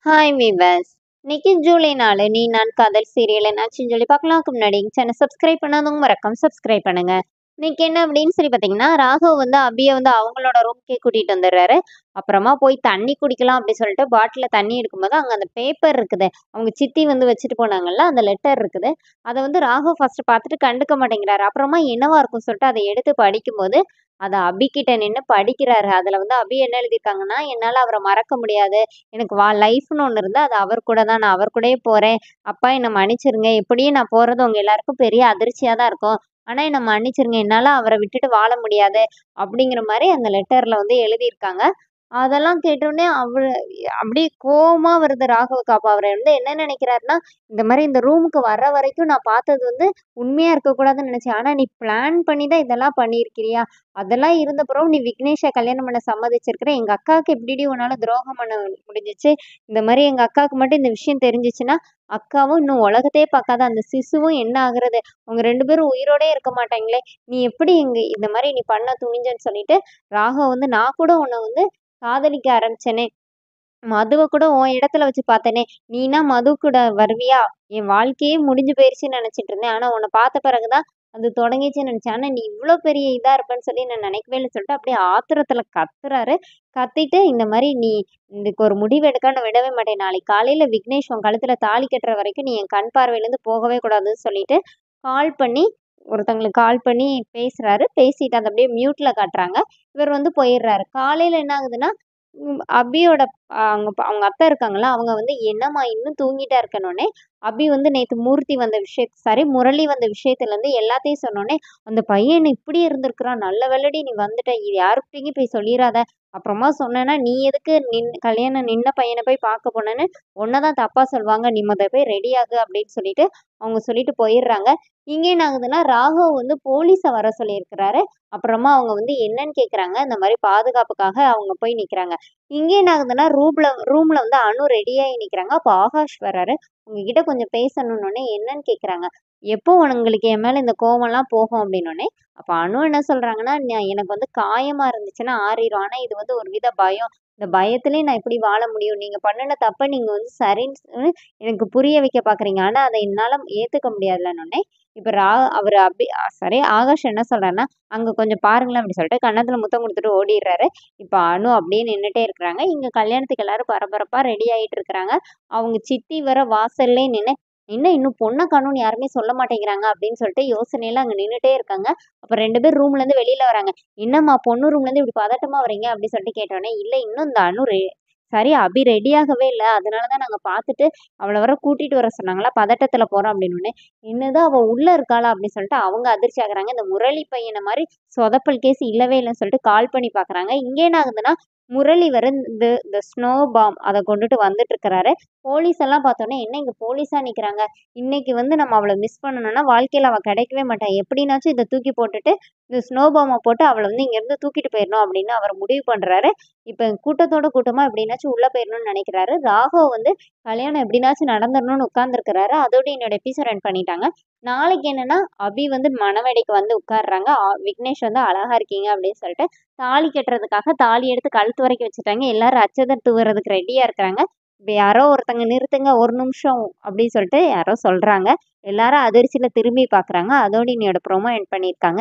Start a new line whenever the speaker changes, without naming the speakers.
Hi viewers. இன்னைக்கு ஜூலை 4 நீ நான் காதல் சீரியல் என்னாச்சுன்னு சொல்லி பார்க்கலாம்க்கு முன்னாடி சேனல் சப்ஸ்கிரைப் பண்ணாதவங்க மறக்காம சப்ஸ்கிரைப் பண்ணுங்க. இன்னைக்கு என்ன அப்படின்னு சொல்லி பார்த்தீங்கன்னா, ராகவ் வந்து அபியை வந்து அவங்களோட ரூம்க்கே கூட்டிட்டு வந்துடுறாரு. அப்புறமா போய் தண்ணி குடிக்கலாம் அப்படி சொல்லிட்டு பாட்டில தண்ணி எடுக்கும்போது அங்கே அந்த பேப்பர் இருக்குது. அவங்க சித்தி வந்து வச்சுட்டு போனாங்கல்ல, அந்த லெட்டர் இருக்குது. அதை வந்து ராகவ் ஃபர்ஸ்ட் பார்த்துட்டு கண்டுக்க மாட்டேங்கிறாரு. அப்புறமா என்னவா இருக்கும் சொல்லிட்டு அதை எடுத்து படிக்கும்போது அதை அபி கிட்ட நின்று படிக்கிறாரு. அதுல வந்து அபி என்ன எழுதியிருக்காங்கன்னா, என்னால அவரை மறக்க முடியாது. எனக்கு லைஃப்னு ஒண்ணு இருந்தா, அது அவர் கூட தான். நான் அவர் கூடயே போறேன். அப்பா என்ன மன்னிச்சிருங்க. எப்படியும் நான் போறது உங்க எல்லாருக்கும் பெரிய அதிர்ச்சியா தான் இருக்கும். ஆனா என்ன மன்னிச்சிருங்க. என்னால அவர விட்டுட்டு வாழ முடியாது. அப்படிங்கிற மாரி அந்த லெட்டர்ல வந்து எழுதியிருக்காங்க. அதெல்லாம் கேட்டோனே அப்படியே கோவமா வருது ராகவுக்கு. அப்ப அவரு வந்து என்ன நினைக்கிறாருன்னா, இந்த மாரி இந்த ரூமுக்கு வர்ற வரைக்கும் நான் பார்த்தது வந்து உண்மையா இருக்கக்கூடாதுன்னு நினைச்சேன். ஆனா நீ பிளான் பண்ணி தான் இதெல்லாம் பண்ணியிருக்கிறியா? அதெல்லாம் இருந்த பிறகும் நீ விக்னேஷ கல்யாணம் பண்ண சம்மதிச்சிருக்கிற. எங்க அக்காவுக்கு எப்படிடி உன்னால துரோகம் பண்ண முடிஞ்சுச்சு? இந்த மாரி எங்க அக்காவுக்கு மட்டும் இந்த விஷயம் தெரிஞ்சுச்சுன்னா, அக்காவும் இன்னும் உலகத்தையே பார்க்காத அந்த சிசுவும் என்ன ஆகுறது? அவங்க 2 பேரும் உயிரோடயே இருக்க மாட்டாங்களே! நீ எப்படி இந்த மாரி நீ பண்ண துணிஞ்சன்னு சொல்லிட்டு, ராகவ் வந்து நான் கூட உன்ன வந்து காதலிக்க ஆரம்பிச்சேனே! மதுவ கூட உன் இடத்துல வச்சு பார்த்தேனே! நீனா மது கூட வருவியா? என் வாழ்க்கையே முடிஞ்சு போயிருச்சுன்னு நெனச்சுட்டு இருந்தேன். ஆனா உன்ன பார்த்த பிறகு தான் அது தொடங்கிச்சுன்னு நெனச்சேன். ஆனா நீ இவ்ளோ பெரிய இதா இருப்பேன்னு சொல்லி நான் நெனைக்கவே இல்லன்னு சொல்லிட்டு அப்படியே ஆத்திரத்துல கத்துறாரு. கத்திட்டு இந்த மாரி நீ இதுக்கு ஒரு முடிவு எடுக்காம விடவே மாட்டேன். நாளைக்கு காலையில விக்னேஷ் உன் கழுத்துல தாலி கட்டுற வரைக்கும் நீ என் கண் பார்வையிலேருந்து போகவே கூடாதுன்னு சொல்லிட்டு, கால் பண்ணி ஒருத்தங்களுக்கு கால் பண்ணி பேசுறாரு. பேசிட்டு அத அப்படியே மியூட்ல காட்டுறாங்க. இவர் வந்து போயிர்றாரு. காலையில என்ன ஆகுதுன்னா, அபியோட அவங்க அத்தை இருக்காங்கல்ல, அவங்க வந்து "என்னம்மா இன்னும் தூங்கிட்டா இருக்கனோனே" அபி வந்து நேத்து மூர்த்தி வந்த சாரி முரளி வந்த விஷயத்துலருந்து எல்லாத்தையும் சொன்னோனே, "அந்த பையன் என்ன இப்படி இருந்திருக்கிறான். நல்ல வேளைடி நீ வந்துட்ட. இது யாருக்கிட்டயும் போய் சொல்லிறாத. அப்புறமா சொன்னேன்னா, நீ எதுக்கு கல்யாணம் நின்ன பையன போய் பார்க்க போனன்னு உன்ன தான் தப்பா சொல்வாங்க. நீ மொத போய் ரெடி ஆகு" அப்படின்னு சொல்லிட்டு அவங்க சொல்லிட்டு போயிர்றாங்க. இங்க என்ன ஆகுதுன்னா, ராகவ் வந்து போலீஸ வர சொல்லியிருக்கிறாரு. அப்புறமா அவங்க வந்து என்னன்னு கேட்குறாங்க. இந்த மாரி பாதுகாப்புக்காக அவங்க போய் நிக்கிறாங்க. இங்க என்ன ஆகுதுன்னா, ரூம்ல வந்து அனு ரெடியாயி நிக்கிறாங்க. அப்ப ஆகாஷ் வராரு. "உங்ககிட்ட கொஞ்சம் பேசணும்னோனே" என்னன்னு கேட்குறாங்க. "எப்போ உங்களுக்கு என் மேல இந்த கோவம்லாம் போகும்?" அப்படின்னோனே, அப்ப அனு என்ன சொல்றாங்கன்னா, எனக்கு வந்து காயமா இருந்துச்சுன்னா ஆறிரும். ஆனா இது வந்து ஒரு வித பயம். இந்த பயத்திலயே நான் எப்படி வாழ முடியும்? நீங்க பண்ணுன தப்ப நீங்க வந்து சரின்னு எனக்கு புரிய வைக்க பார்க்குறீங்க. ஆனா அத என்னால ஏத்துக்க முடியாதுலன்னோனே, இப்ப அவரு சாரி ஆகாஷ் என்ன சொல்றாருன்னா, "அங்க கொஞ்சம் பாருங்களேன்" அப்படி சொல்லிட்டு கன்னத்துல முத்தம் குடுத்துட்டு ஓடிர்றாரு. இப்ப அனு அப்படியே நின்னுட்டே இருக்கிறாங்க. இங்க கல்யாணத்துக்கு எல்லாரும் பரபரப்பா ரெடி ஆயிட்டு இருக்கிறாங்க. அவங்க சித்தி வேற வாசல்லயே நின்னு, "என்ன இன்னும் பொண்ண காணோம்னு யாருமே சொல்ல மாட்டேங்கிறாங்க" அப்படின்னு சொல்லிட்டு யோசனையில அங்க நின்னுட்டே இருக்காங்க. அப்ப 2 பேர் ரூம்லேருந்து வெளியில வராங்க. "என்னம்மா பொண்ணு ரூம்லேருந்து இப்படி பதட்டமா வர்றீங்க?" அப்படி சொல்லிட்டு கேட்டோனே, "இல்ல இன்னும் இந்த அனு சாரி அபி ரெடி ஆகவே இல்ல. அதனால தான் நாங்க பார்த்துட்டு அவள வர கூட்டிட்டு வர சொன்னாங்களா, பதட்டத்துல போறோம்" அப்படின்னோனே, "என்னது அவ உள்ள இருக்காளா?" அப்படின்னு சொல்லிட்டு அவங்க அதிர்ச்சி ஆகுறாங்க. இந்த முரளி பையன மாரி சொதப்பல் கேஸ் இல்லவே இல்லன்னு சொல்லிட்டு கால் பண்ணி பார்க்குறாங்க. இங்க என்ன ஆகுதுன்னா, முரளி வேற இந்த ஸ்னோ பாம் அத கொண்டுட்டு வந்துட்டு இருக்கிறாரு. போலீஸ் எல்லாம் பார்த்தோனே, "என்ன இங்க போலீஸா நிக்கிறாங்க? இன்னைக்கு வந்து நம்ம அவள மிஸ் பண்ணணும்னா, வாழ்க்கையில அவ கிடைக்கவே மாட்டா. எப்படினாச்சும் இத தூக்கி போட்டுட்டு, இந்த ஸ்னோ பாம போட்டு அவள வந்து இங்கேருந்து தூக்கிட்டு போயிரணும்" அப்படின்னு அவர் முடிவு பண்றாரு. இப்ப கூட்டத்தோட கூட்டமா எப்படினாச்சும் உள்ள போயிரணும்னு நினைக்கிறாரு. ராகவ் வந்து கல்யாணம் எப்படினாச்சும் நடந்துரணும்னு உட்கார்ந்துருக்கிறாரு. அதோட என்னோட எபிசோட் எண்ட் பண்ணிட்டாங்க. நாளைக்கு என்னன்னா, அபி வந்து மணமேடைக்கு வந்து உட்கார்றாங்க. விக்னேஷ் வந்து "அழகா இருக்கீங்க" அப்படின்னு சொல்லிட்டு தாலி கட்டுறதுக்காக தாலி எடுத்து கழுத்து வரைக்கும் வச்சுட்டாங்க. எல்லாரும் அச்சத தூவுறதுக்கு ரெடியா இருக்கிறாங்க. இப்ப யாரோ ஒருத்தங்க "நிறுத்துங்க, ஒரு நிமிஷம்" அப்படின்னு சொல்லிட்டு யாரோ சொல்றாங்க. எல்லாரும் அதிர்ச்சியில திரும்பி பார்க்குறாங்க. அதோட இன்னையோட ப்ரோமோ எண்ட் பண்ணியிருக்காங்க.